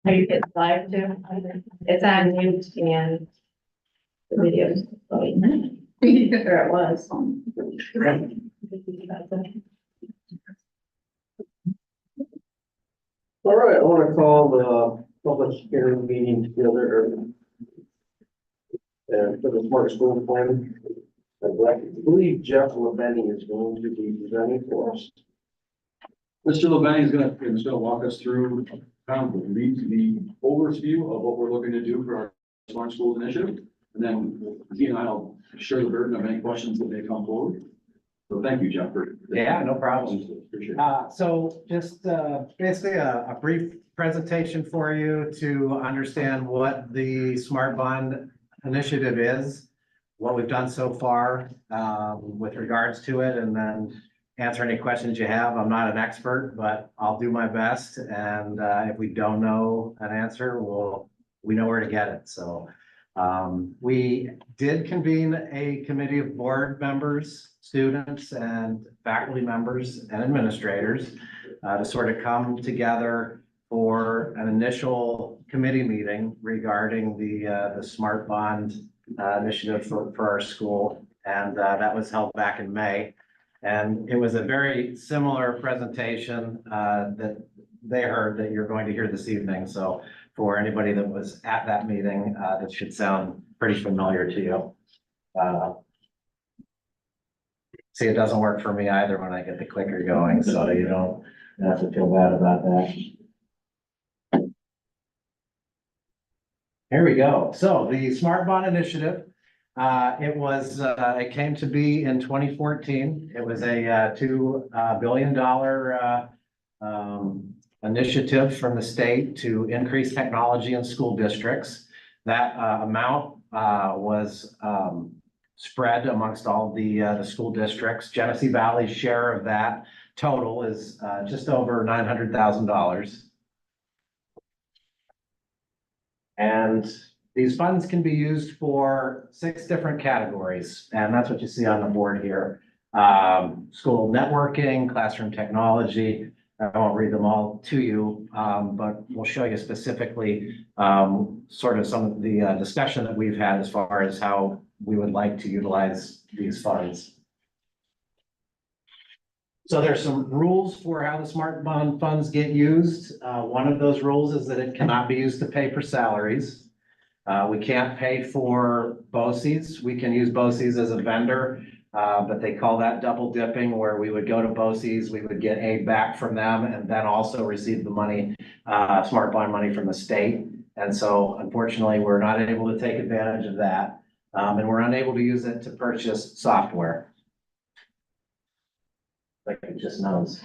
Are you getting live too? It's on mute and the videos. Or it was. All right, I want to call the public hearing meeting together. For the smart school plan. I believe Jeff Lebenny is going to be presenting for us. Mr. Lebenny is gonna walk us through kind of the overview of what we're looking to do for our smart schools initiative. And then he and I will share the burden of any questions that may come forward. So thank you, Jeff. Yeah, no problem. Appreciate it. So just basically a brief presentation for you to understand what the Smart Bond Initiative is, what we've done so far with regards to it, and then answer any questions you have. I'm not an expert, but I'll do my best. And if we don't know an answer, we know where to get it. So we did convene a committee of board members, students, and faculty members and administrators to sort of come together for an initial committee meeting regarding the Smart Bond initiative for our school. And that was held back in May. And it was a very similar presentation that they heard that you're going to hear this evening. So for anybody that was at that meeting, that should sound pretty familiar to you. See, it doesn't work for me either when I get the clicker going, so you don't have to feel bad about that. Here we go. So the Smart Bond Initiative, it came to be in 2014. It was a $2 billion initiative from the state to increase technology in school districts. That amount was spread amongst all the school districts. Genesee Valley's share of that total is just over $900,000. And these funds can be used for 6 different categories, and that's what you see on the board here. School networking, classroom technology. I won't read them all to you, but we'll show you specifically sort of some of the discussion that we've had as far as how we would like to utilize these funds. So there's some rules for how the Smart Bond funds get used. One of those rules is that it cannot be used to pay for salaries. We can't pay for BOCES. We can use BOCES as a vendor, but they call that double dipping, where we would go to BOCES, we would get aid back from them, and then also receive the money, Smart Bond money from the state. And so unfortunately, we're not able to take advantage of that. And we're unable to use it to purchase software. Like it just knows.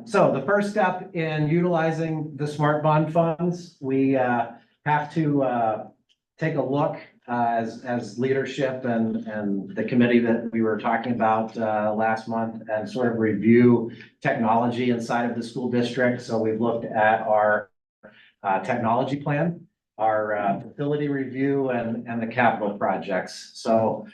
So the first step in utilizing the Smart Bond funds, we have to take a look as leadership and the committee that we were talking about last month, and sort of review technology inside of the school district. So we've looked at our technology plan, our facility review, and the capital projects. So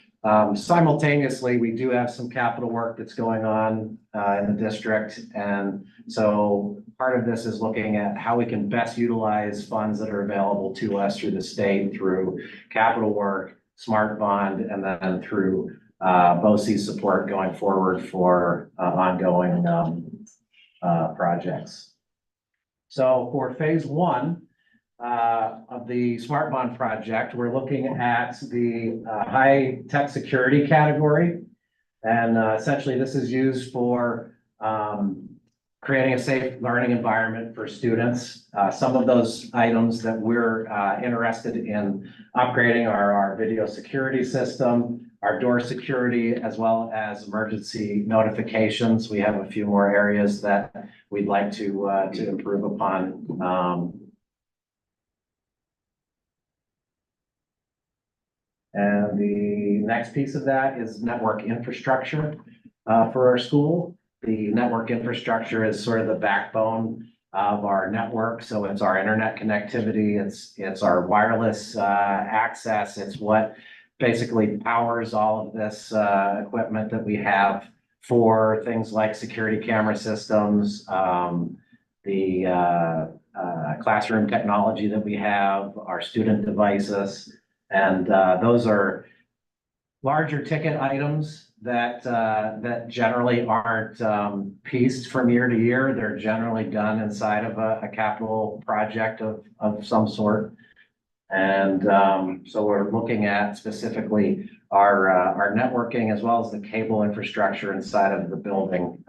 simultaneously, we do have some capital work that's going on in the district. And so part of this is looking at how we can best utilize funds that are available to us through the state, through capital work, Smart Bond, and then through BOCES support going forward for ongoing projects. So for phase 1, of the Smart Bond project, we're looking at the high tech security category. And essentially this is used for creating a safe learning environment for students. Some of those items that we're interested in upgrading are our video security system, our door security, as well as emergency notifications. We have a few more areas that we'd like to improve upon. And the next piece of that is network infrastructure for our school. The network infrastructure is sort of the backbone of our network. So it's our internet connectivity, it's our wireless access, it's what basically powers all of this equipment that we have for things like security camera systems, the classroom technology that we have, our student devices. And those are larger ticket items that that generally aren't pieced from year to year. They're generally done inside of a capital project of some sort. And so we're looking at specifically our networking as well as the cable infrastructure inside of the building.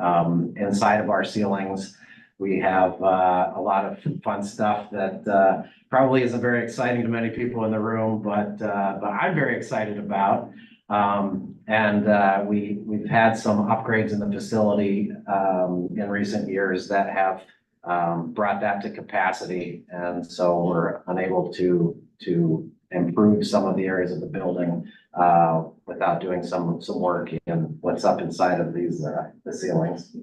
Inside of our ceilings, we have a lot of fun stuff that probably isn't very exciting to many people in the room, but I'm very excited about. We've had some upgrades in the facility in recent years that have brought that to capacity. And so we're unable to improve some of the areas of the building without doing some work in what's up inside of these the ceilings.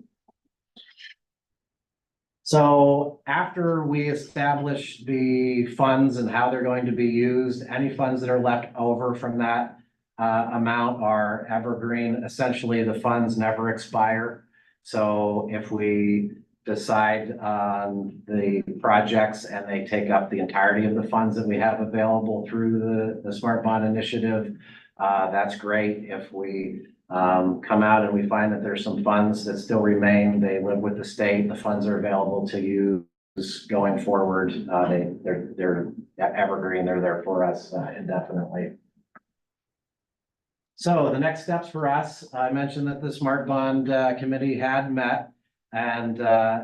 So after we establish the funds and how they're going to be used, any funds that are left over from that amount are evergreen. Essentially, the funds never expire. So if we decide on the projects and they take up the entirety of the funds that we have available through the Smart Bond Initiative, that's great. If we come out and we find that there's some funds that still remain, they live with the state, the funds are available to use going forward. They're evergreen, they're there for us indefinitely. So the next steps for us, I mentioned that the Smart Bond Committee had met and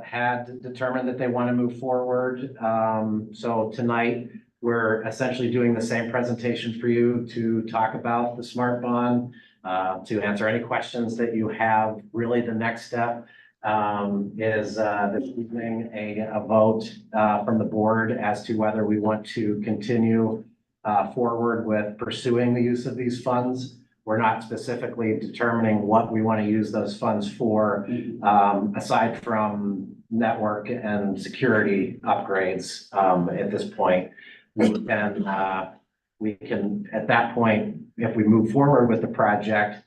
had determined that they want to move forward. So tonight, we're essentially doing the same presentation for you to talk about the Smart Bond, to answer any questions that you have. Really, the next step is this evening a vote from the board as to whether we want to continue forward with pursuing the use of these funds. We're not specifically determining what we want to use those funds for, aside from network and security upgrades. At this point, we can at that point, if we move forward with the project,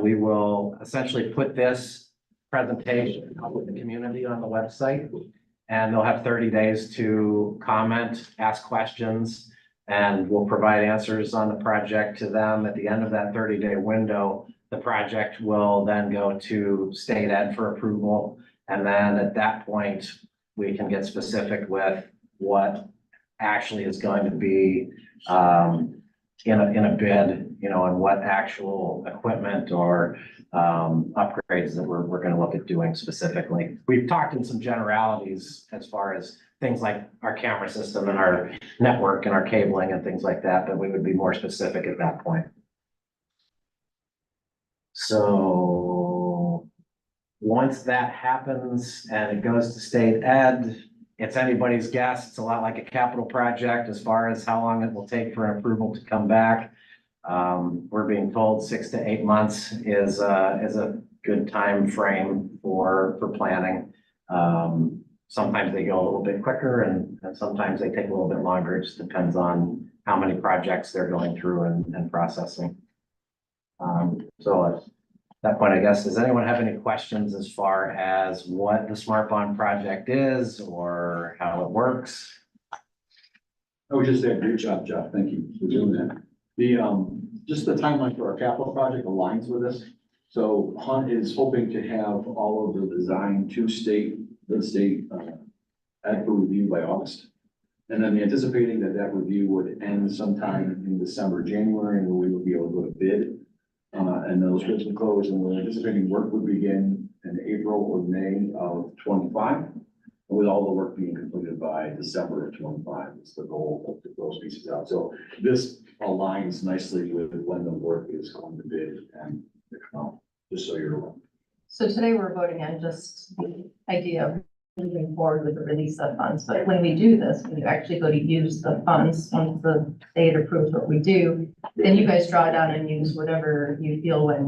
we will essentially put this presentation out with the community on the website, and they'll have 30 days to comment, ask questions, and we'll provide answers on the project to them. At the end of that 30-day window, the project will then go to state ed for approval. And then at that point, we can get specific with what actually is going to be in a bid, you know, and what actual equipment or upgrades that we're going to look at doing specifically. We've talked in some generalities as far as things like our camera system and our network and our cabling and things like that, but we would be more specific at that point. So once that happens and it goes to state ed, it's anybody's guess. It's a lot like a capital project as far as how long it will take for an approval to come back. We're being told 6 to 8 months is a good time frame for planning. Sometimes they go a little bit quicker and sometimes they take a little bit longer. It just depends on how many projects they're going through and processing. So at that point, I guess, does anyone have any questions as far as what the Smart Bond project is or how it works? I would just say, great job, Jeff. Thank you for doing that. Just the timeline for our capital project aligns with this. So Hunt is hoping to have all of the design to the state ed for review by August. And then anticipating that review would end sometime in December, January, and we would be able to go to bid. And those bids would close, and we're anticipating work would begin in April or May of 25, with all the work being completed by December of 25. It's the goal to close pieces out. So this aligns nicely with when the work is going to bid and just so you're aware. So today we're voting on just the idea of moving forward with the release of funds. But when we do this, when you actually go to use the funds, once the state approves what we do, then you guys draw down and use whatever you feel like,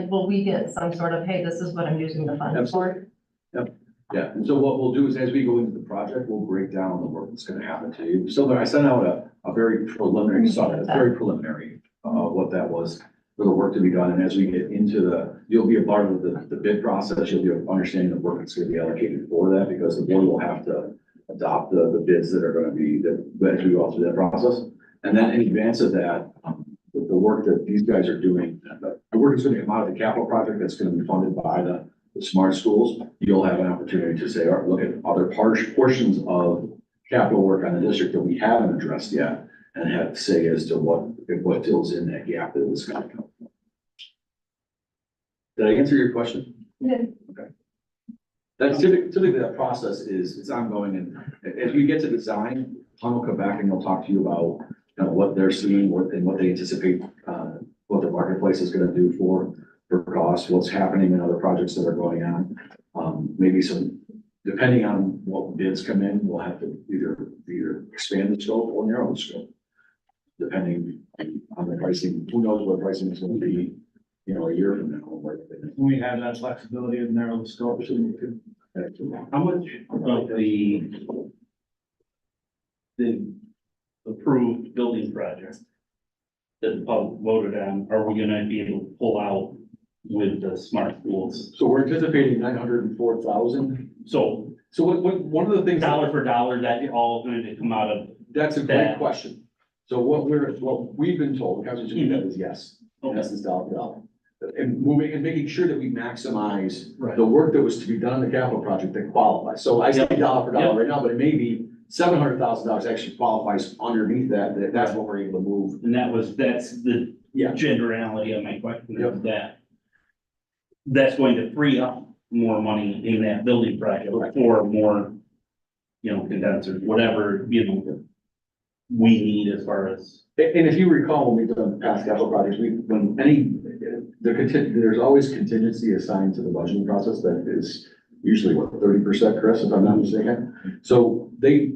will we get some sort of, hey, this is what I'm using the funds for? Yep. Yeah. And so what we'll do is as we go into the project, we'll break down the work that's going to happen to you. So I sent out a very preliminary, sorry, it's very preliminary what that was. for the work to be done. And as we get into you'll be a part of the bid process, you'll be understanding the work that's going to be allocated for that, because the board will have to adopt the bids that are going to be, as we go through that process. And then in advance of that, the work that these guys are doing, the work is going to come out of the capital project that's going to be funded by the smart schools. You'll have an opportunity to say, all right, look at other portions of capital work on the district that we haven't addressed yet, and have to say as to what fills in that gap that was going to come. Did I answer your question? Yeah. Okay. That's typically that process is, it's ongoing, and as we get to design, Tom will come back and he'll talk to you about what they're seeing, and what they anticipate, what the marketplace is gonna do for costs, what's happening in other projects that are going on. Maybe some, depending on what bids come in, we'll have to either expand the scope or narrow the scope, depending on the pricing. Who knows what pricing is gonna be, a year from now. We have that flexibility of narrow the scope. How much of the approved building project that the public voted on, are we gonna be able to pull out with the smart schools? So we're anticipating 904,000. So So one of the things. dollar for dollar, that all going to come out of, That's a great that. question. So what we've been told, the conversation we've had is yes, in essence, dollar for dollar. And moving and making sure that we maximize Right. the work that was to be done in the capital project that qualifies. So I say Yep. dollar for dollar Yep. right now, but it may be $700,000 actually qualifies underneath that's what we're able to move. and that's the Yeah. generality of my question, Yep. is that's going to free up more money in that building project for more, condensers, whatever, we need as far as. And if you recall, when we've done past capital projects, there's always contingency assigned to the budgeting process that is usually 30%, Chris, if I'm not mistaken. So they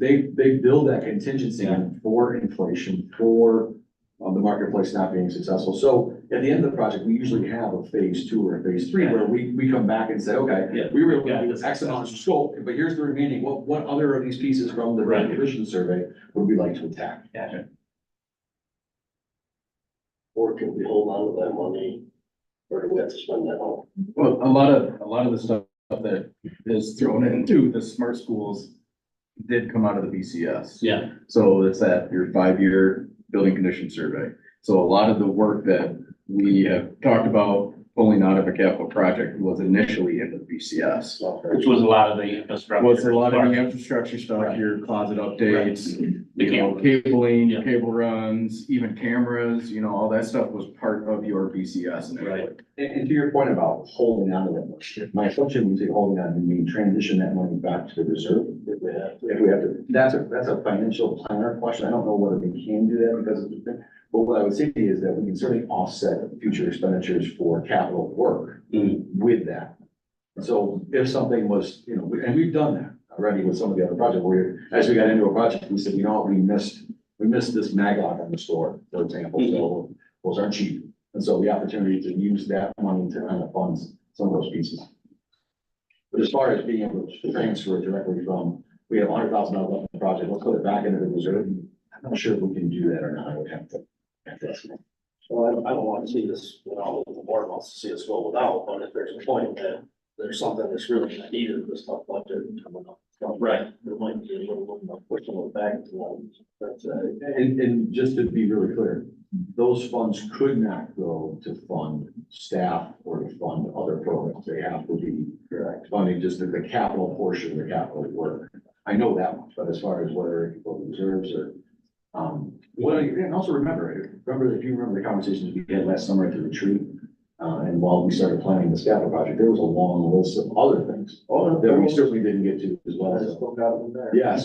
build that contingency in for inflation, for the marketplace not being successful. So at the end of the project, we usually have a phase 2 or a phase 3 where we come back and say, okay, Yeah, we were able got to do this. X amount of scope, but here's the remaining. What other of these pieces from the Right. condition survey would we like to attack? Gotcha. Or can we hold on to that money? Or do we have to spend that all? Well, a lot of the stuff that is thrown into the smart schools did come out of the BCS. Yeah, So it's that your 5-year building condition survey. So a lot of the work that we have talked about pulling out of a capital project was initially into the BCS. which was a lot of the infrastructure. Was a lot of the infrastructure stuff, your closet updates, cabling, Yeah. cable runs, even cameras, all that stuff was part of your BCS initially. Right. And to your point about holding on to that money, my assumption would say holding on, you mean transition that money back to the reserve if we have to. That's a financial planner question. I don't know whether we can do that because of the thing. But what I would say is that we can certainly offset future expenditures for capital work with that. So if something was, and we've done that already with some of the other projects where as we got into a project, we said, we missed this maglock on the store, for example, so those aren't cheap. And so the opportunity to use that money to kind of fund some of those pieces. But as far as being able to transfer it directly from, we have $100,000 left in the project, let's put it back into the reserve. I'm not sure if we can do that or not. I would have to estimate. Well, I don't want to see this, the board wants to see us go without, but if there's a point that there's something that's really needed, this stuff budget coming up. Right. There might be a little more pushing it back to them. But, And just to be really clear, those funds could not go to fund staff or to fund other programs. They have to be funding just the capital portion of the capital work. I know that much, but as far as whether it can go to reserves or, and also remember, if you remember the conversations we had last summer at the retreat, and while we started planning this capital project, there was a long list of other things that we certainly didn't get to as well. I just So, look out in there. yeah,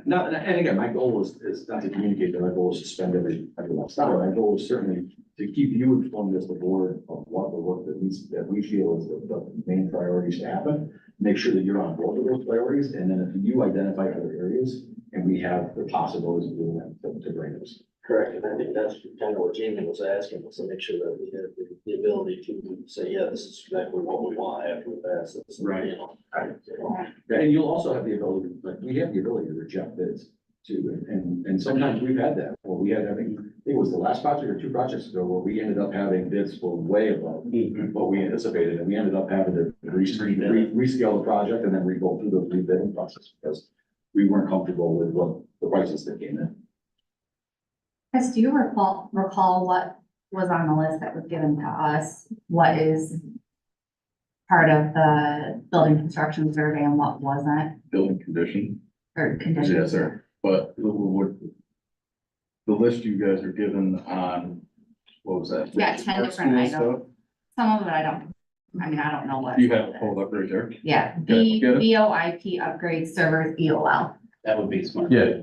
now, and again, my goal is not to communicate that my goal is to spend every last dollar. My goal is certainly to keep you informed as the board of what the work that we feel is the main priorities to happen. Make sure that you're on board with those priorities, and then if you identify other areas, and we have the possibilities of doing that to bring those. Correct, and I think that's kind of what Jamie was asking, was to make sure that we have the ability to say, yeah, this is exactly what we want after we pass this. Right. Yeah, and you'll also have the ability, we have the ability to reject bids too, and sometimes we've had that, well, we had, I think, think it was the last project or two projects ago, where we ended up having bids for way above what we anticipated, and we ended up having to rescale the project and then re-go through the rebidding process, because we weren't comfortable with what the prices that came in. Chris, do you recall what was on the list that was given to us? What is part of the building construction survey and what wasn't, Building condition. or conditions? Yes, sir. But the list you guys are given on, what was that? Yeah, 10 different School items. stuff? Some of it I don't know what. You have it pulled up right there? Yeah, Okay, get it? VoIP upgrades servers EOL. That would be smart. Yeah.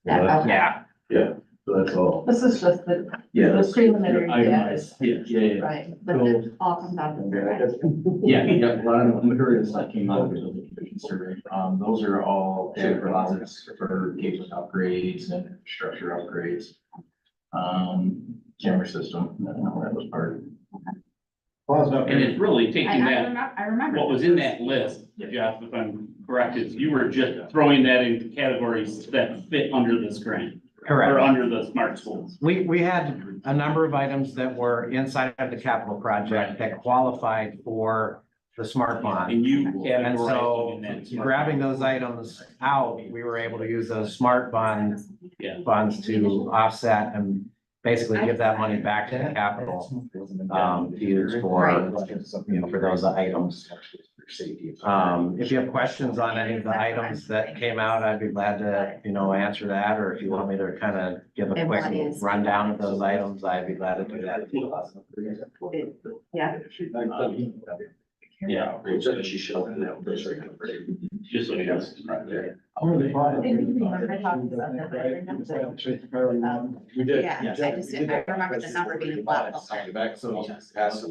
That, okay. So that's all. This is just the Yeah. the preliminary data, Yeah. right? But this all comes out of the survey. Yeah, a lot of the materials that came out of the building condition survey, those are all data deposits for cable upgrades and infrastructure upgrades. Camera system, that was part of it. And it's really taking that, I remember. what was in that list, Jeff, if I'm correct, is you were just throwing that into categories that fit under this grant. Or Correct. under the smart schools. We had a number of items that were inside of the capital project that qualified for the smart bond. And you And categorized so them in that. smart grabbing bond. those items out, we were able to use those smart bond Yeah. funds to offset and basically give that money back to the capital, to use for, for those items. If you have questions on any of the items that came out, I'd be glad to, answer that, or if you want me to kind of give a quick rundown of those items, I'd be glad to do that. Yeah. Yeah. She showed in that. Just so you know. We did. Yeah, I remember the number being flat. Back, so pass it.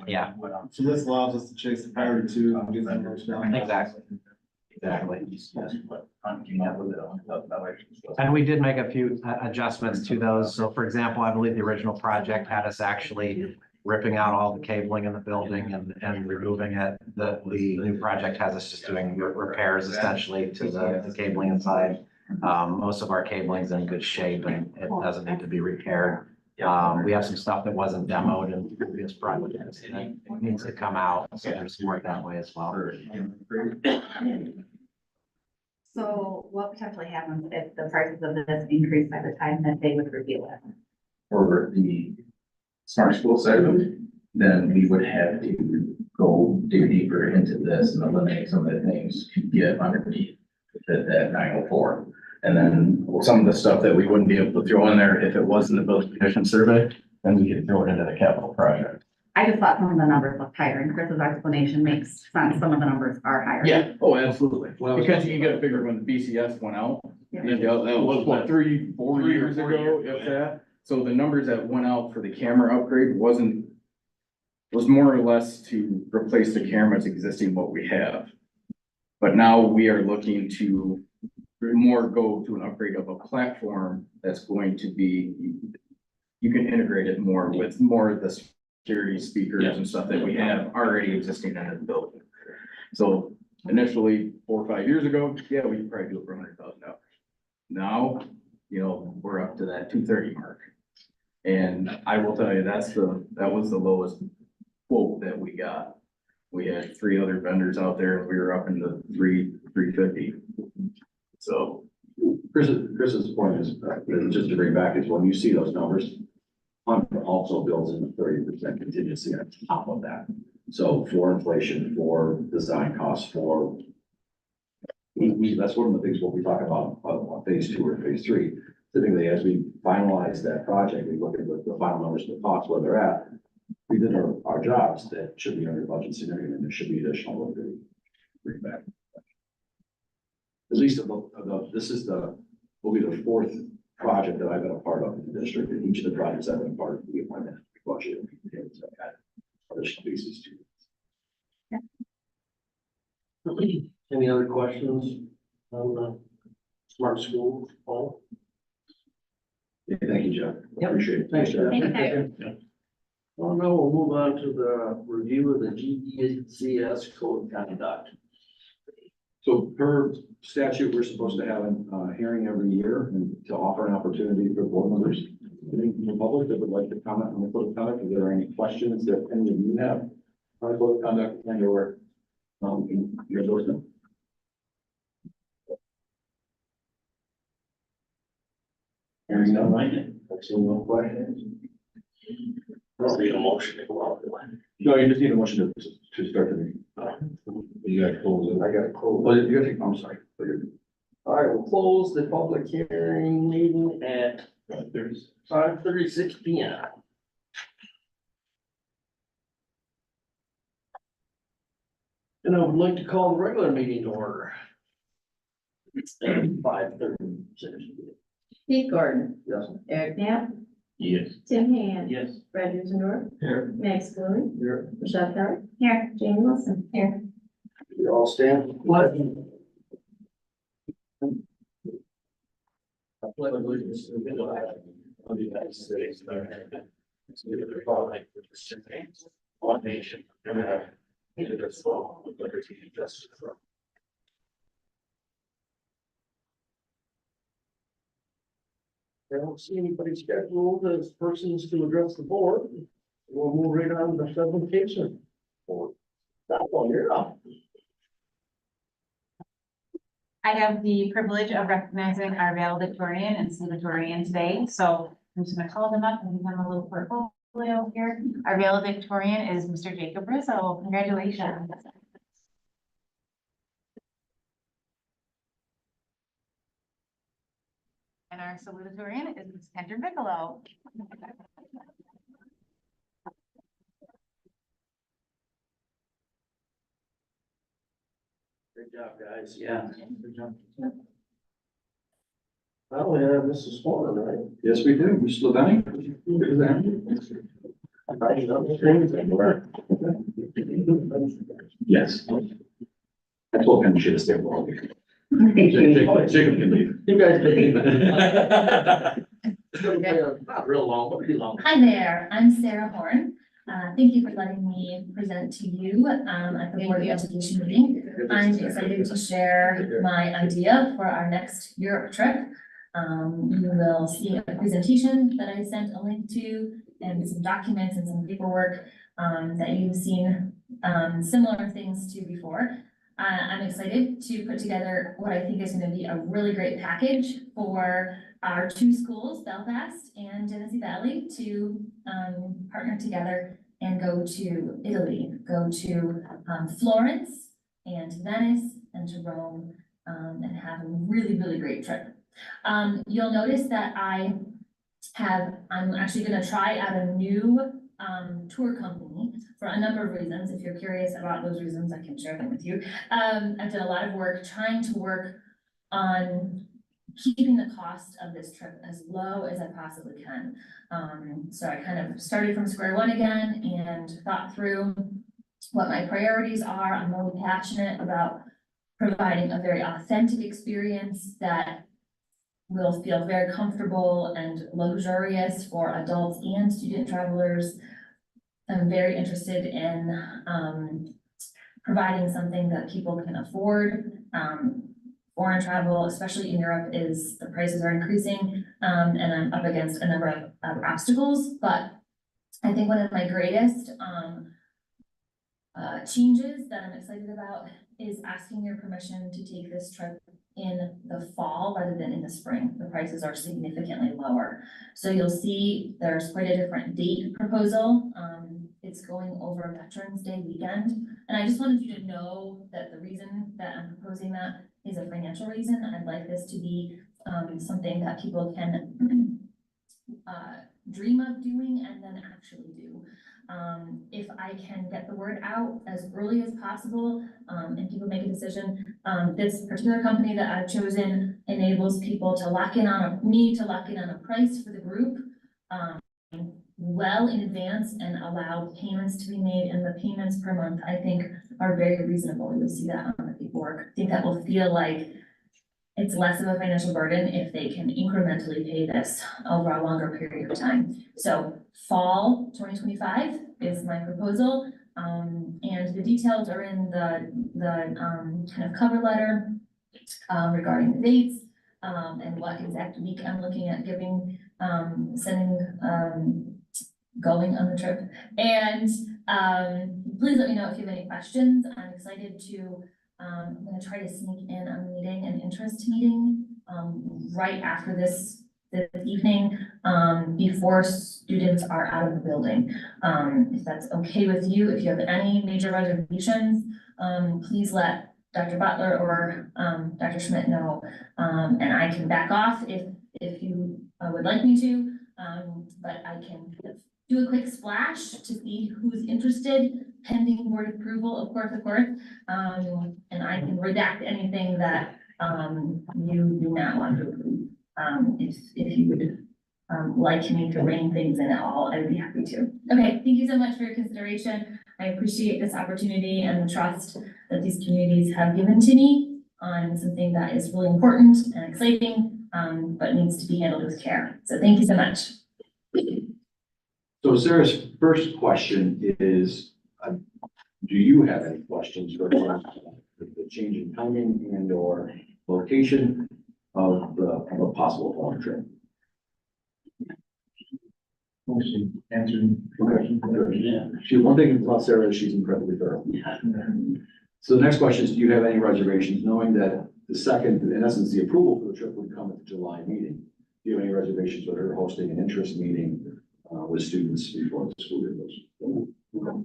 Yeah, So this allows us to chase the priority two and get that much down. exactly. And we did make a few adjustments to those. So for example, I believe the original project had us actually ripping out all the cabling in the building and removing it. The new project has us just doing repairs essentially to the cabling inside. Most of our cabling's in good shape and it doesn't need to be repaired. We have some stuff that wasn't demoed in previous projects that needs to come out. So there's some work that way as well. So what potentially happens if the prices of this increase by the time that they would reveal it? For the smart school side of it, then we would have to go dig deeper into this and eliminate some of the things to get underneath that 904. And then some of the stuff that we wouldn't be able to throw in there if it wasn't the building condition survey, then we could throw it into the capital project. I just thought some of the numbers looked higher and Chris's explanation makes sense. Some of the numbers are higher. Yeah, oh, absolutely. Because you get a figure when the BCS went out. Yeah. And that was what, 3-4 years ago, if that. So the numbers that went out for the camera upgrade was more or less to replace the cameras existing what we have. But now we are looking to more go to an upgrade of a platform that's going to be, you can integrate it more with more of the security speakers and stuff that we have already existing in the building. So initially, 4 or 5 years ago, yeah, we could probably do it for $100,000. Now, we're up to that 230 mark. And I will tell you, that was the lowest quote that we got. We had 3 other vendors out there, and we were up in the 350. So Chris's point is, just to bring back, is when you see those numbers, Hunter also builds in the 30% contingency on top of that. So for inflation, for design costs, for that's one of the things we'll be talking about on phase 2 or phase 3. Typically, as we finalize that project, we look at the final numbers of the costs, where they're at. We did our jobs that should be under budget significant, and there should be additional work to bring back. At least will be the 4th project that I've been a part of in the district, and each of the projects I've been a part of, we went in, budget, and additional pieces too. Any other questions on the smart school, Paul? Yeah, thank you, Jeff. Yep. Appreciate it. Thanks, Jeff. Thank you. Well, now we'll move on to the review of the GECS code conduct. So per statute, we're supposed to have a hearing every year and to offer an opportunity for board members in the public that would like to comment on the code of conduct. If there are any questions that any of you have on the code of conduct and or your endorsement. Hearing none, right? Actually, no questions. I don't need a motion to go out. No, you just need a motion to start the meeting. You gotta close it. I gotta close. Well, you gotta take, I'm sorry. All right, we'll close the public hearing meeting at 5:36 P.M. And I would like to call the regular meeting to order. It's 5:36. Pete Gordon, Yes. Eric Knapp, Yes. Tim Hand, Yes. Brad Dorf, Here. Max Bowie, Here. Michelle Kelly. Here. Jamie Wilson. Here. You all stand. I pledge allegiance to the flag of the United States of America, to the republic which stands one nation, under God, indivisible, with liberty and justice for all. I don't see anybody scheduled as persons to address the board. We'll move right on to the presentation. That one, you're up. I have the privilege of recognizing our valedictorian and salutatorian today, so I'm just gonna call them up and give them a little portfolio here. Our valedictorian is Mr. Jacob Rizzo. Congratulations. And our salutatorian is Ms. Kendra Bigelow. Good job, guys. Yeah. Well, we have Mrs. Swan, right? Yes, we do. Mr. Levinning? Yes. I told him she should have stayed for all week. Jacob can leave. You guys can leave. It's gonna be not real long, but pretty long. Hi there, I'm Sarah Horn. Thank you for letting me present to you at the Board of Education meeting. I'm excited to share my idea for our next Europe trip. You will see a presentation that I sent a link to and some documents and some paperwork that you've seen similar things to before. I'm excited to put together what I think is going to be a really great package for our two schools, Belfast and Genesee Valley, to partner together and go to Italy, go to Florence and to Venice and to Rome, and have a really, really great trip. You'll notice that I'm actually going to try out a new tour company for a number of reasons. If you're curious about those reasons, I can share them with you. I've done a lot of work trying to work on keeping the cost of this trip as low as I possibly can. So I kind of started from square one again and thought through what my priorities are. I'm really passionate about providing a very authentic experience that will feel very comfortable and luxurious for adults and student travelers. I'm very interested in providing something that people can afford. Foreign travel, especially in Europe, the prices are increasing, and I'm up against a number of obstacles. But I think one of my greatest changes that I'm excited about is asking your permission to take this trip in the fall rather than in the spring. The prices are significantly lower. So you'll see there's quite a different date proposal. It's going over Veterans Day weekend. And I just wanted you to know that the reason that I'm proposing that is a financial reason. I'd like this to be something that people can dream of doing and then actually do. If I can get the word out as early as possible, and people make a decision, this particular company that I've chosen enables people to lock in on a price for the group well in advance and allow payments to be made, and the payments per month, I think, are very reasonable. You'll see that on the paperwork. I think that will feel like it's less of a financial burden if they can incrementally pay this over a longer period of time. So fall 2025 is my proposal. And the details are in the kind of cover letter regarding the dates, and what exact week I'm looking at giving, sending, going on the trip. And, please let me know if you have any questions. I'm excited to, I'm gonna try to sneak in a meeting, an interest meeting, right after this evening, before students are out of the building. If that's okay with you, if you have any major reservations, please let Dr. Butler or, Dr. Schmidt know. And I can back off if you would like me to, but I can do a quick splash to see who's interested, pending board approval, of course. And I can redact anything that, you do not want to approve. If you would, like me to rein things in at all, I'd be happy to. Okay, thank you so much for your consideration. I appreciate this opportunity and the trust that these communities have given to me on something that is really important and exciting, but needs to be handled with care. So thank you so much. So Sarah's first question is, do you have any questions regarding the change in timing and or location of a possible fall trip? Motion answering question. Yeah. One thing about Sarah is she's incredibly thorough. So the next question is, do you have any reservations, knowing that the second, in essence, the approval for the trip would come at the July meeting? Do you have any reservations with her hosting an interest meeting with students before the school year goes?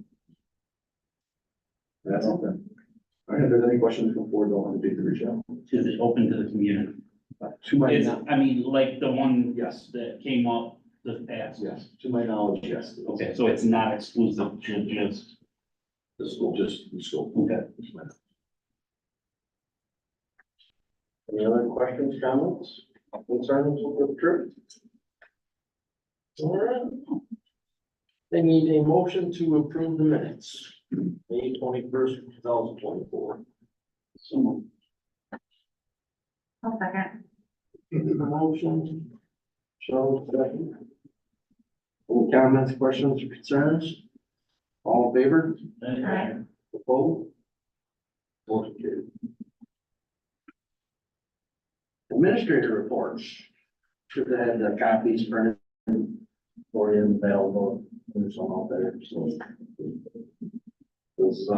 That's all then. All right, if there's any questions from board, don't hesitate to reach out. Is it open to the community? To my Is, I mean, like the one yes, that came up this past. yes, to my knowledge, yes. Okay, so it's not exclusive to just The school, just the school. Okay. Any other questions, comments, concerns with the trip? All right. They need a motion to approve the minutes, May 21st, 2024. So, I'll second. the motion, Cheryl, second. Any comments, questions, or concerns? All in favor? Aye. Opposed? Motion carried. Administrator reports. Should have had the copies printed for you available. There's some out there, so. Was,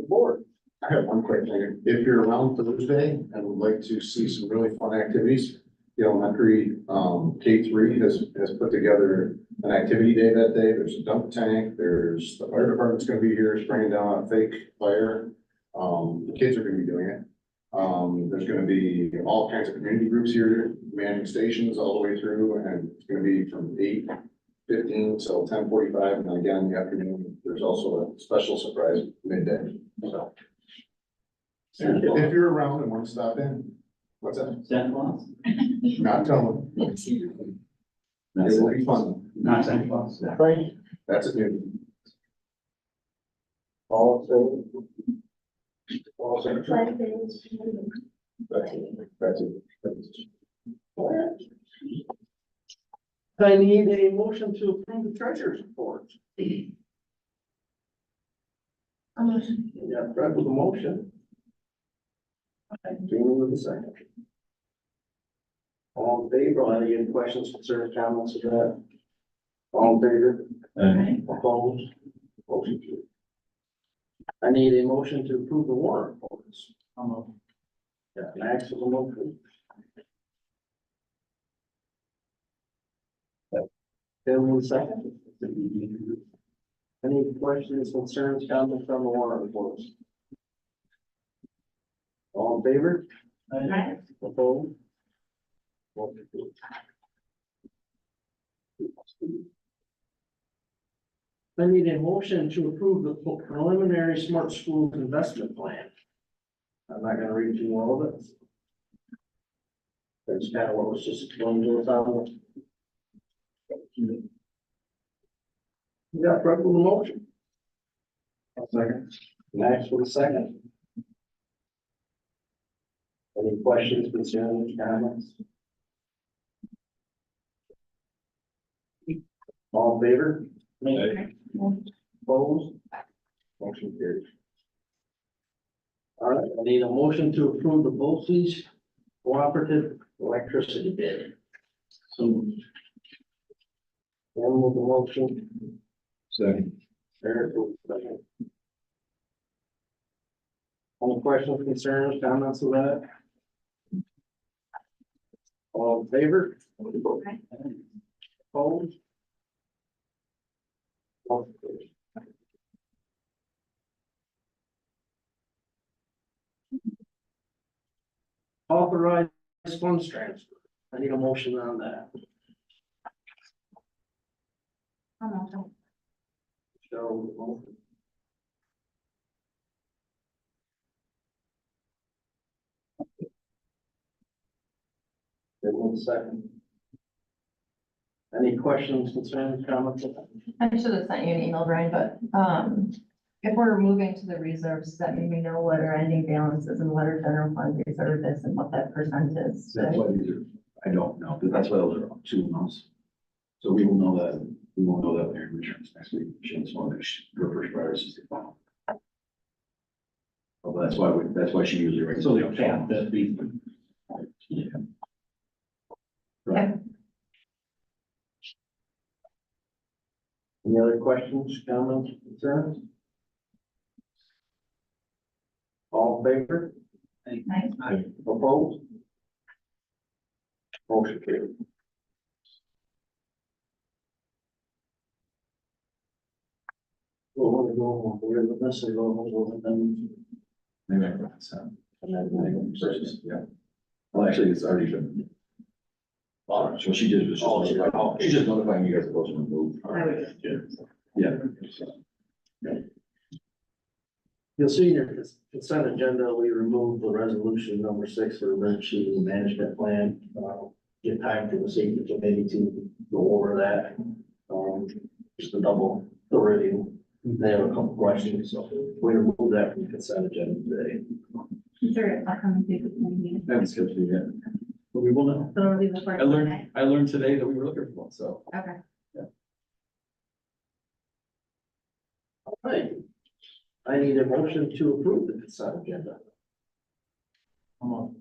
board. I have one quick thing. If you're around Thursday and would like to see some really fun activities, the elementary, K3 has put together an activity day that day. There's a dump tank, there's the fire department's gonna be here spraying down a fake fire. The kids are gonna be doing it. There's gonna be all kinds of community groups here, manning stations all the way through, and it's gonna be from 8:15 till 10:45, and then again in the afternoon. There's also a special surprise midday, so. If you're around and want to stop in, what's that? Santa Claus? Not telling. It will be fun. Not Santa Claus. Frank, That's a new. all in favor? All in favor? That's it. All right. I need a motion to approve the treasurer's report. Yeah, Fred with a motion. Jamie with a second. All in favor, any questions, concerns, comments of that? All in favor? Opposed? Motion carried. I need a motion to approve the warrant reports. Yeah, Max with a motion. Tim with a second. Any questions, concerns, comments from the warrant reports? All in favor? Aye. Opposed? Motion carried. I need a motion to approve the preliminary smart schools investment plan. I'm not gonna read through all of it. That's kind of what was just going to about. You got Fred with the motion. Second. Max with a second. Any questions, concerns, comments? All in favor? Opposed? Motion carries. All right, I need a motion to approve the BOCES cooperative electricity bid. So. One with the motion. Second. Eric will second. Any questions, concerns, comments of that? All in favor? Opposed? Motion carries. Authorized funds transfer. I need a motion on that. Cheryl, motion. Give one second. Any questions, concerns, comments? I should have sent you an email, Brian, but, if we're moving to the reserves, does that mean we know what our ending balance is and what our general fund reserve is and what that percent is? That's why these are, I don't know, but that's why those are two amounts. So we will know that, we won't know that in returns next week. Shane's one of her first priority is the final. Well, that's why she usually writes. So they can't, that'd be. Yeah. Okay. Any other questions, comments, concerns? All in favor? Nice. Opposed? Motion carried. We're in the mess of them. Maybe I can write this down. And then yeah. Well, actually, it's already been. So she did, was just, she's just notifying you guys that those are removed. Yeah. You'll see in your consent agenda, we removed the resolution number 6 for emergency management plan. Get time for the safety committee to go over that. Just to double the review. They have a couple questions, so we removed that from the consent agenda today. Sure, I'll come and do the meeting. I haven't scheduled it yet, but we will know. So it'll be the first. I learned today that we were looking for one, so. Okay. All right. I need a motion to approve the consent agenda. Come on.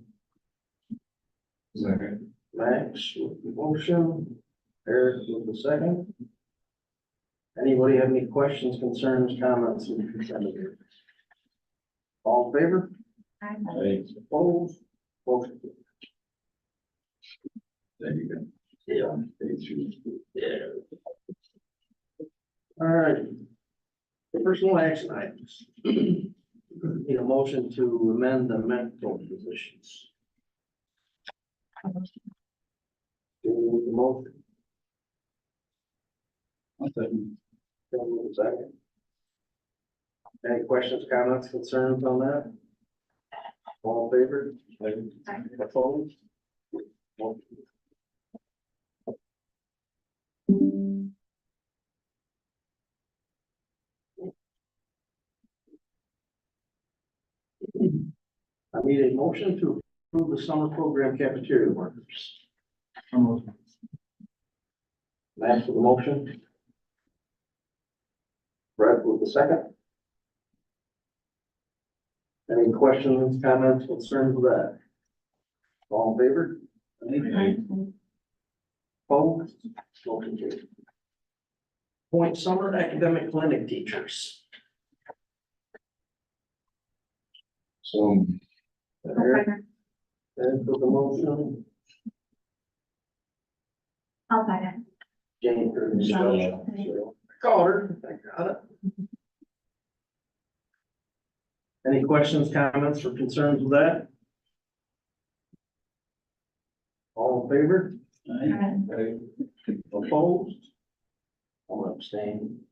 Second. Max with the motion, Eric with the second. Anybody have any questions, concerns, comments on the consent agenda? All in favor? Opposed? Motion carried. There you go. Yeah. Thank you. Yeah. All right. The personal action items. Need a motion to amend the mental positions. Do the motion. Second. Any questions, comments, concerns on that? All in favor? Opposed? I need a motion to approve the summer program cafeteria workers. Max with the motion. Brett with the second. Any questions, comments, concerns with that? All in favor? Opposed? Motion carried. Point summer academic clinic teachers. So, Eric, Ed with the motion. I'll second. Jane or Michelle. Called her. I got it. Any questions, comments, or concerns with that? All in favor? Opposed? I'll abstain.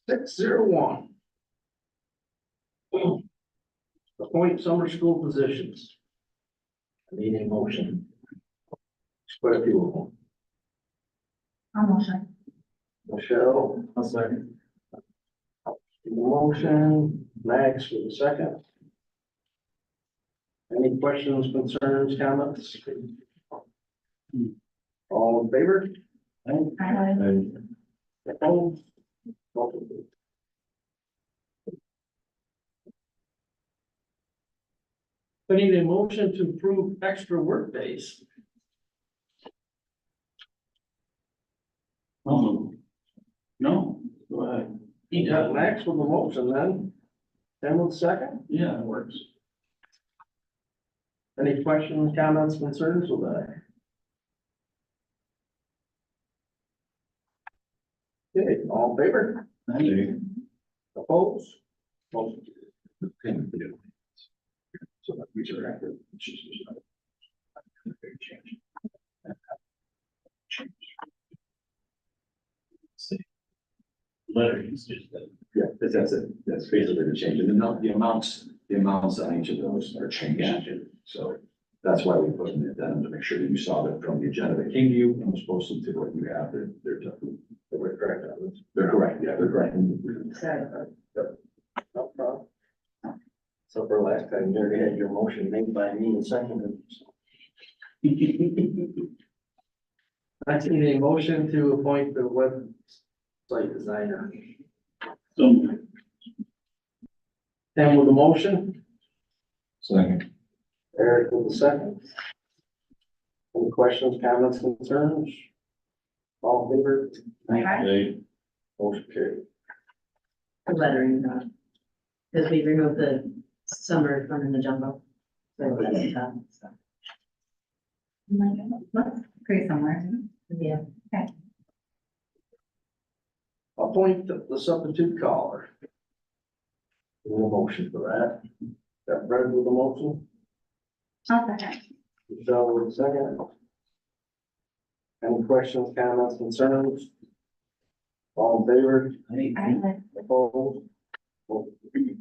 601. Appoint summer school positions. I need a motion. Quite a few of them. I'll motion. Michelle, I'll second. motion, Max with a second. Any questions, concerns, comments? All in favor? Aye. Opposed? Motion carried. I need a motion to approve extra work days. No, go ahead. You got Max with the motion then. Then with second. Yeah, it works. Any questions, comments, concerns with that? Okay, all in favor? Opposed? Motion carried. So that we should have to. Letter is just that. Yeah, that's it. That's basically the change. And the amounts on each of those are changed. So that's why we put it down to make sure that you saw that from the agenda that came to you and was posted to what you have. They're correct. They're correct. Yeah, they're correct. No problem. So for last time, you already had your motion made by me and seconded. I need a motion to appoint the website designer. So, Tim with the motion, Second. Eric with the second. Any questions, comments, concerns? All in favor? Motion carried. Lettering, because we removed the summer from the jumbo. So that's tough, so, Pretty similar. yeah. Appoint the substitute caller. Any motion for that? Got Brad with the motion, I'll second. Michelle with the second. Any questions, comments, concerns? All in favor? Aye. Opposed? Motion carried.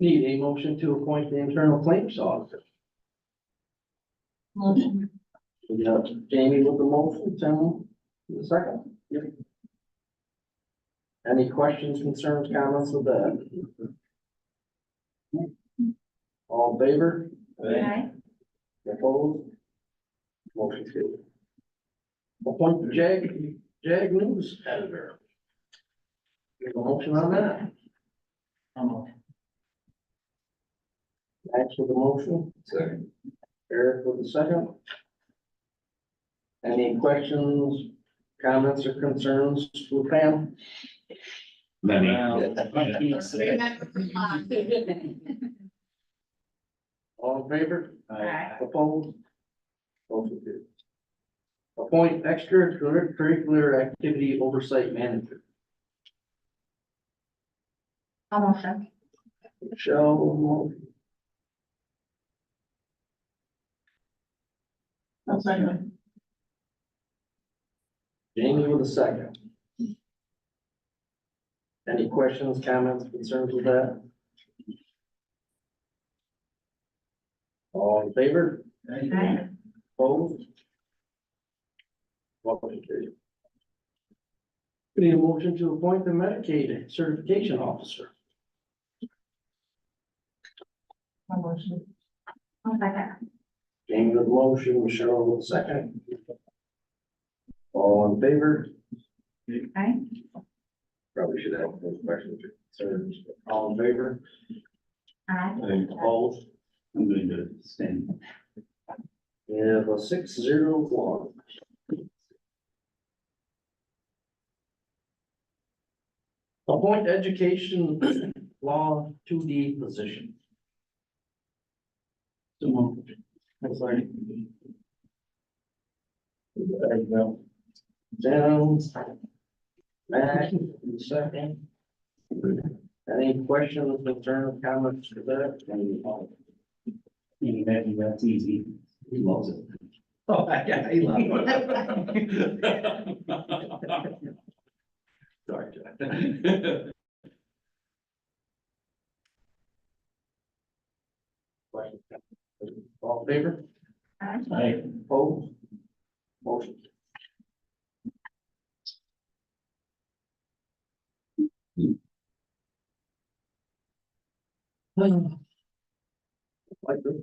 Need a motion to appoint the internal claims auditor. Motion. We got Jamie with the motion, Tim with the second. Any questions, concerns, comments with that? All in favor? Aye. Opposed? Motion carried. Appoint the Jag News editor. There's a motion on that. Max with the motion, Second. Eric with the second. Any questions, comments, or concerns with Pam? All in favor? Aye. Opposed? Motion carried. Appoint extracurricular activity oversight manager. I'll motion. Michelle. I'll second. Jamie with a second. Any questions, comments, concerns with that? All in favor? Aye. Opposed? Motion carried. We need a motion to appoint the Medicaid certification officer. I'll motion. I'll second. Jamie with the motion, Michelle with the second. All in favor? Aye. Probably should have those questions or concerns. All in favor? Aye. Opposed? I'm going to stand. We have a 6-0-1. Appoint education law 2D position. So moved. That's like. There you go. Down. Back, second. Any questions, concerns, comments for that? You can imagine that's easy. He loves it. Oh, yeah, he loves Sorry, Jack. All in favor? Aye. Opposed? Motion. Like this.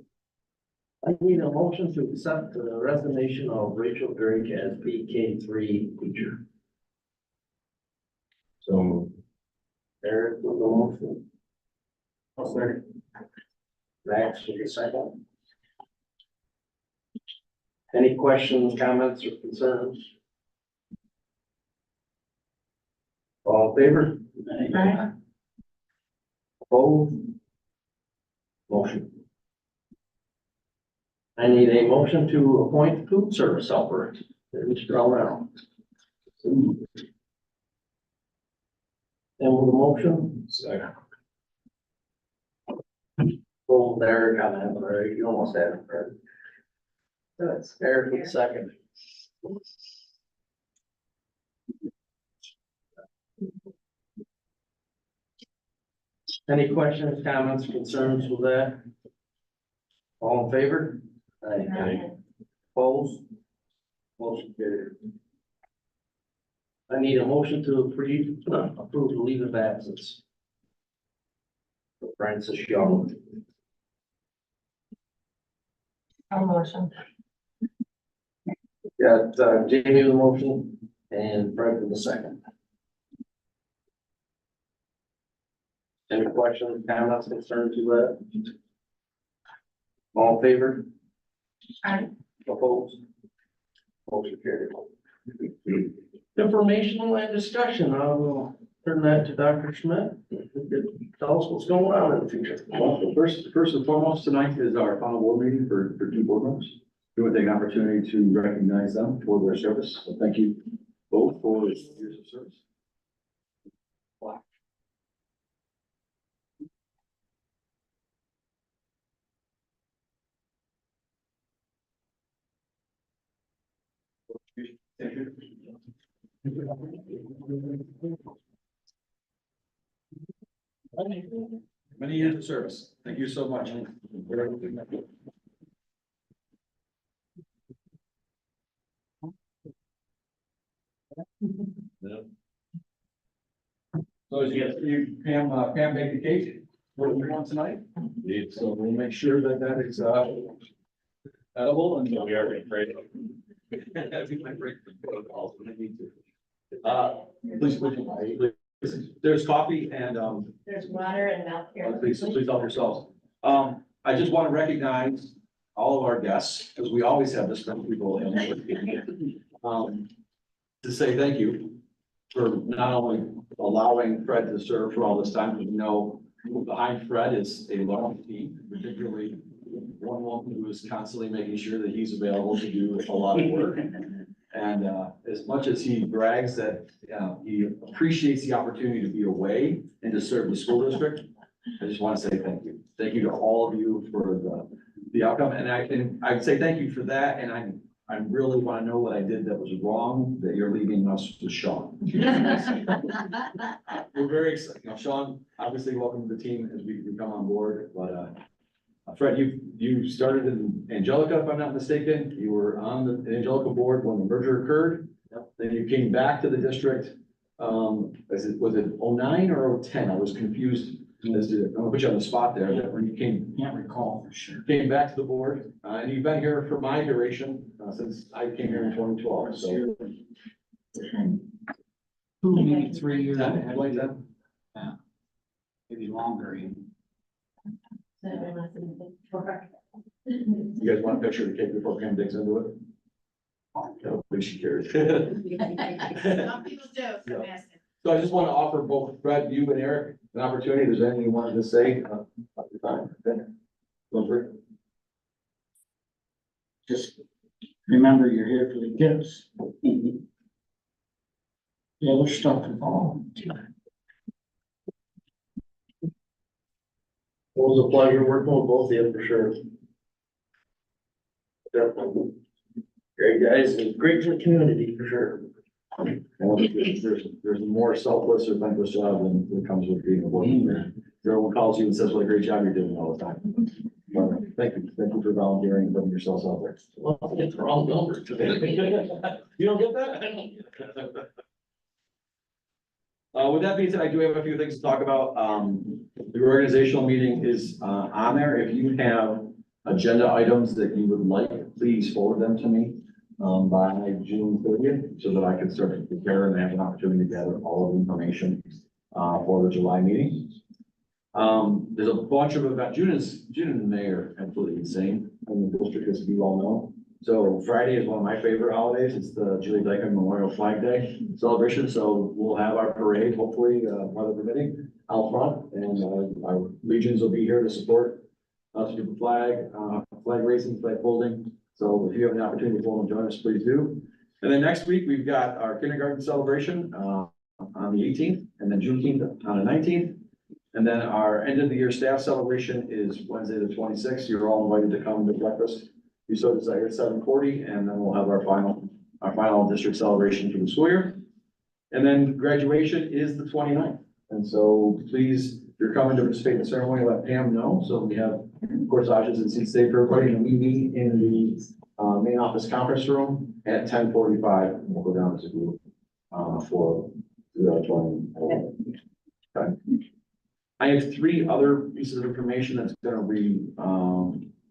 I need a motion to accept the resignation of Rachel Drake as PK3 teacher. So, Eric, with the motion. I'll second. Max, with the second. Any questions, comments, or concerns? All in favor? Aye. Opposed? Motion. I need a motion to appoint food service helper, Mr. Allen. And with the motion? Second. Well, there, comment, or you almost had it, right? That's Eric with the second. Any questions, comments, concerns with that? All in favor? Aye. Opposed? Motion carried. I need a motion to approve the leave of absence for Francis Young. I'll motion. Got Jamie with the motion and Fred with the second. Any questions, comments, concerns with that? All in favor? Aye. Opposed? Motion carried. Informational and discussion, I will turn that to Dr. Schmidt. Tell us what's going on in the future. Well, first and foremost, tonight is our final board meeting for two board members. We want to take an opportunity to recognize them for their service. So thank you both for years of service. Many years of service. Thank you so much. So as you, Pam baked the cake for everyone tonight. So we'll make sure that that is, edible and we are ready. We might break the protocols when they need to. Please, there's coffee and, There's water and milk here. please help yourselves. I just want to recognize all of our guests, because we always have this many people in. To say thank you for not only allowing Fred to serve for all this time, but we know behind Fred is a large team, particularly one woman who is constantly making sure that he's available to do a lot of work. And as much as he brags that he appreciates the opportunity to be away and to serve the school district, I just want to say thank you. Thank you to all of you for the outcome. And I'd say thank you for that. And I really want to know what I did that was wrong, that you're leaving us with Sean. We're very excited. You know, Sean, obviously welcome to the team as we come on board, but Fred, you started in Angelica, if I'm not mistaken. You were on the Angelica board when the merger occurred. Yep. Then you came back to the district. Was it 09 or 010? I was confused. I'm gonna put you on the spot there. When you Can't recall for sure. came back to the board, and you've been here for my duration since I came here in 2012. So Maybe 3 years. I like that. Maybe longer. You guys want a picture of the cake before Pam digs into it? No, please, she cares. Some people do, Yeah. I'm asking. So I just want to offer both Fred, you and Eric an opportunity. If there's anything you wanted to say, about your time. Go for it. Just remember, you're here for the kids. The other stuff involved. It was a pleasure working with both of you for sure. Definitely. Great guys and great for the community for sure. There's a more selfless or thankless job than comes with being a board member. Everyone calls you and says what a great job you're doing all the time. Well, thank you for volunteering and putting yourselves out there. Well, I get the wrong number today. You don't get that? With that being said, I do have a few things to talk about. The organizational meeting is on there. If you have agenda items that you would like, please forward them to me by June 30th, so that I can start to prepare and have an opportunity to gather all of the information for the July meeting. There's a bunch of events. June and May are absolutely insane in the district, as you all know. So Friday is one of my favorite holidays. It's the Julie Dyken Memorial Flag Day celebration. So we'll have our parade, hopefully, weather permitting, out front, and our legions will be here to support us with the flag raising, flag folding. So if you have an opportunity to go and join us, please do. And then next week, we've got our kindergarten celebration on the 18th, and then Juneteenth on the 19th. And then our end of the year staff celebration is Wednesday, the 26th. You're all invited to come to breakfast. You so desire at 7:40, and then we'll have our final district celebration for the school year. And then graduation is the 29th. And so please, if you're coming to participate in the ceremony, let Pam know. So we have corsages and seats saved for everybody, and we meet in the main office conference room at 10:45. We'll go down as a group for the 20. Okay. I have 3 other pieces of information that's gonna be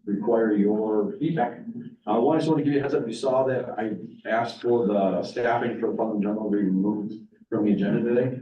require your feedback. One, I just want to give you a heads up. You saw that I asked for the staffing for the fund in general to be removed from the agenda today.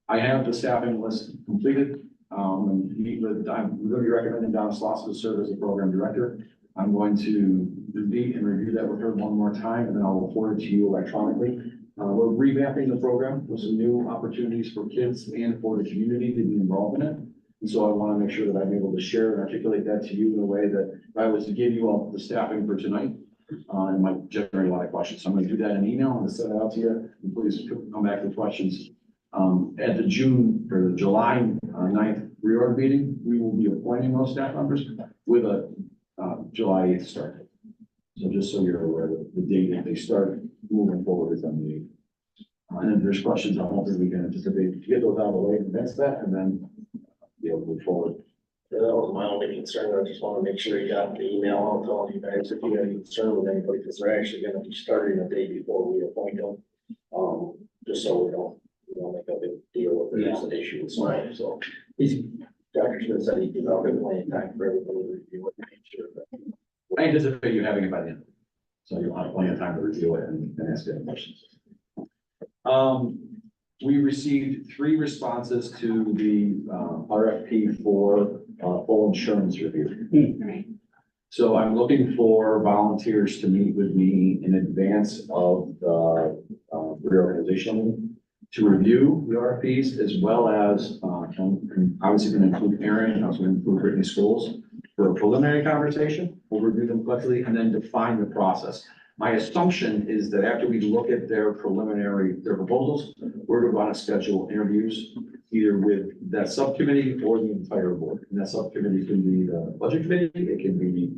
I have the staffing list completed. I'm going to be recommending Donna Slauson to serve as the program director. I'm going to meet and review that with her one more time, and then I'll forward it to you electronically. We're revamping the program with some new opportunities for kids and for the community to be involved in it. And so I want to make sure that I'm able to share and articulate that to you in a way that if I was to give you all the staffing for tonight, it might generate a lot of questions. So I'm going to do that in email and send it out to you. And please come back with questions. At the July 9th reorg meeting, we will be appointing those staff members with a July 8th start date. So just so you're aware that the date that they start moving forward is on the 8th. And if there's questions, I hope that we can anticipate to get those out of the way and advance that, and then be able to move forward. Yeah, that was my only concern. I just want to make sure you got the email. I'll tell you guys if you have any concern with anybody, because they're actually going to be starting the day before we appoint them. Just so we don't make a big deal if there's an issue with mine. So Dr. Smith said he'd give out plenty of time for everybody to review it. Make sure that I anticipate you having it by the end. So you'll have plenty of time to review it and ask any questions. We received 3 responses to the RFP for full insurance review. So I'm looking for volunteers to meet with me in advance of the reorganization meeting to review the RFPs, as well as I'm obviously going to include Aaron, and I was going to include Brittany Schools for a preliminary conversation. We'll review them collectively and then define the process. My assumption is that after we look at their proposals, we're going to schedule interviews either with that subcommittee or the entire board. And that subcommittee can be the budget committee. It can be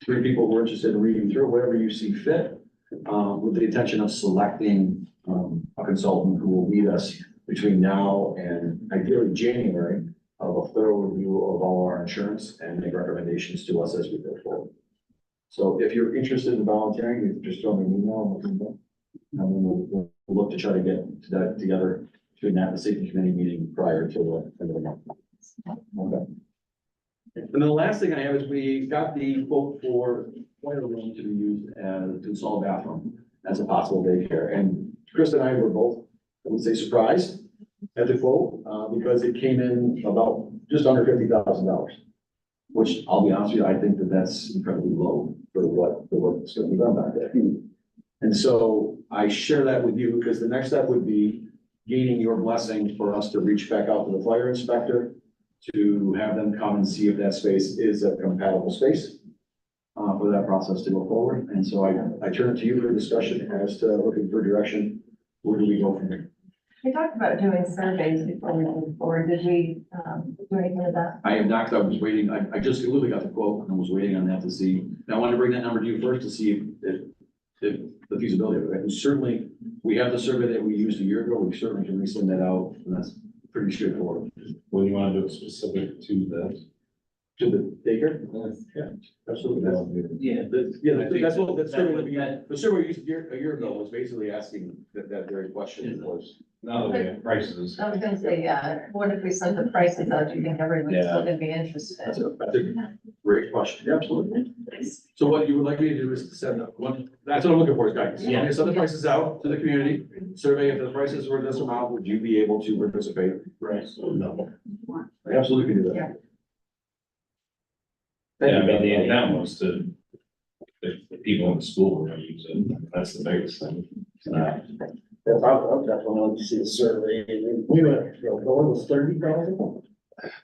3 people who are interested in reading through whatever you see fit, with the intention of selecting a consultant who will lead us between now and ideally January of a thorough review of all our insurance and make recommendations to us as we go forward. So if you're interested in volunteering, you can just throw me an email and then we'll look to try to get that together between that and the safety committee meeting prior to the end of the month. Okay. And then the last thing I have is we got the quote for boiler room to be used as to install a bathroom as a possible daycare. And Chris and I were both, I would say, surprised at the quote because it came in about just under $50,000. Which I'll be honest with you, I think that that's incredibly low for what the work that's going to be done back there. And so I share that with you because the next step would be gaining your blessing for us to reach back out to the fire inspector to have them come and see if that space is a compatible space for that process to go forward. And so I turn it to you for discussion as to looking for direction. Where do we go from here? We talked about doing surveys before we moved forward. Did we do anything with that? I have not, I was waiting, I just literally got the quote and was waiting on that to see. And I wanted to bring that number to you first to see if the feasibility of it. And certainly, we have the survey that we used a year ago. We certainly can resend that out, and that's pretty straightforward. Well, you want to do it specific to that? To the daycare? Yeah, absolutely. That's what, that's certainly, the survey we used a year ago was basically asking that very question was, Now that we have prices. I was gonna say, yeah, what if we sent the prices out, do you think everyone's still gonna be interested? That's a great question. Yeah, absolutely. So what you would like me to do is to send up one, that's what I'm looking for, is guidance. Yeah. Send the prices out to the community, survey if the prices were this amount, would you be able to participate? Right. No. I absolutely can do Yeah. that. Yeah, I mean, the intent was to, if the people in the school were gonna use it, that's the biggest thing. If I'm definitely want to see the survey, we went, the one was 30,000?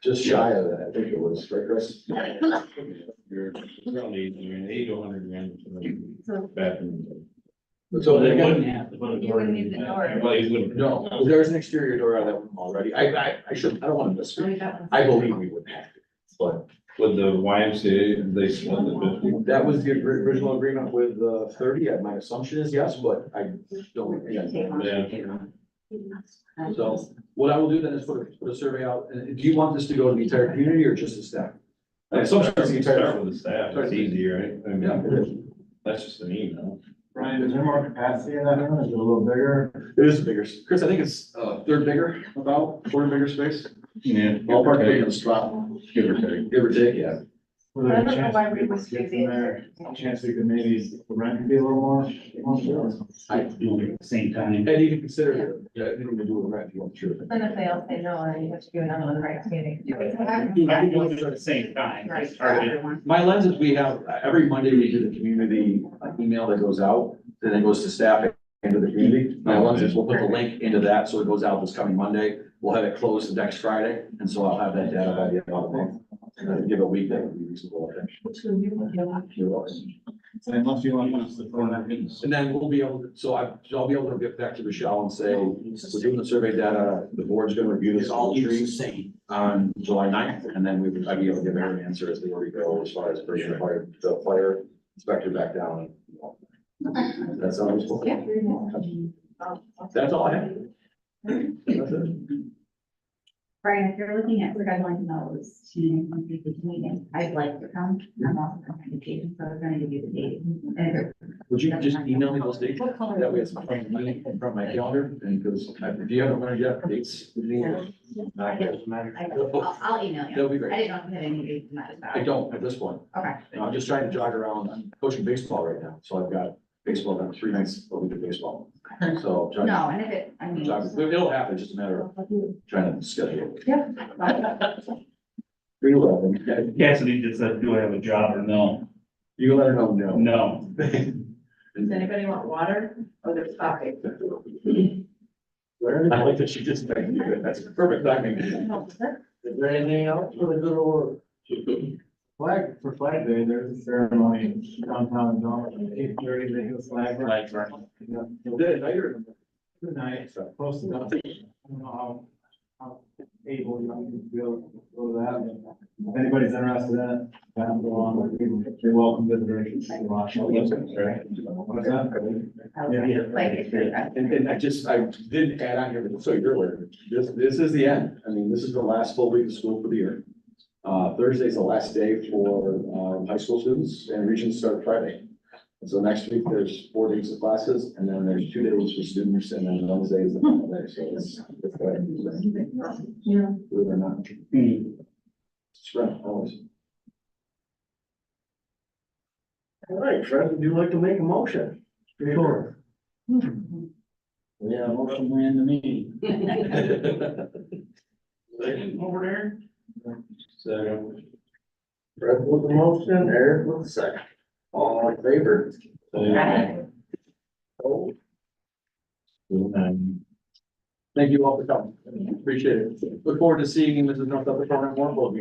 Just shy of that, I think it was, right, Chris? You're probably, I mean, 80 to 100 grand for the So bathroom. So they again, wouldn't have to put a you door wouldn't in. need the door. Well, you wouldn't. no, there's an exterior door out of that room already. I should, I don't want to misspeak. I believe we would have to, but With the YMCA, they split the 50. that was the original agreement with 30. My assumption is yes, but I don't. Yeah. So what I will do then is put a survey out. And do you want this to go to the entire community or just the staff? My assumption is the entire. Start with the staff, it's easy, right? I Yeah, mean, it is. that's just an email. Brian, is there more capacity in that room? Is it a little bigger? It is bigger. Chris, I think it's third bigger, about quarter bigger space. Yeah. Ballpark bigger than spot, Give or take. give or take, yeah. Was there I a don't know chance why we we could would get do in there? the. Chance we could maybe, the rent could be a little more? I Do it at the same time. And you can consider it, yeah, you can do it right if you want to. Then if they all say no, then you have to do another one, right, community. Do it at the same time. Right, for Alright. everyone. My lens is we have, every Monday we do the community email that goes out, then it goes to staff and to the community. My lens is we'll put the link into that, so it goes out this coming Monday. We'll have it closed next Friday, and so I'll have that data by the end of the month. Give a week, that would be reasonable, I think. Unless you want us to throw that in. And then we'll be able to, so I'll be able to get back to Michelle and say, we're doing the survey data, the board's gonna review this all trees on July 9th, and then I'd be able to give her an answer as they already go as far as bringing the fire inspector back down. That sounds cool. Yeah. That's all I have. That's it. Brian, if you're looking at scheduling those team meetings, I'd like to come. I'm also on vacation, so I was gonna give you the date. And Would you just email me those dates? That way it's from my calendar, and because if you haven't learned yet, dates. with me, I'll email you. That'll be I great. didn't know if you had any dates in that as well. I don't at this point. Okay. I'm just trying to jog around. I'm coaching baseball right now, so I've got baseball, I've got 3 nights a week of baseball. So. trying to No, and if it, I mean. jog- It'll happen, it's just a matter of trying to schedule. it. Yeah. We will, yeah. Cassidy just said, do I have a job or no? You let her know, no. No. Does anybody want water? Oh, there's coffee. I like that she just, that's perfect timing. Is there anything else for the good order? For Flag Day, there's a ceremony downtown, Dalton, 8:30, they do a flag. run. Yeah. Did it, I heard it. Good night, close enough. I don't know how able you are to go to that, but if anybody's interested in it, come along, you're welcome visitors. What's that? Yeah. And I didn't add on here, but so you're aware, this is the end. I mean, this is the last full week of school for the year. Thursday's the last day for, high school students, and regions start Friday. And so next week, there's 4 days of classes, and then there's 2 days for students, and then Wednesday is the final day, so it's Yeah. believe it or not. Spread, always. All right, Fred, would you like to make a motion? Sure. Yeah, motion we end the meeting. Over there? So, Fred with the motion, Eric with the second. All in favor? Oh, Thank you all for coming. Appreciate it. Look forward to seeing you, Mrs. North, at the program more.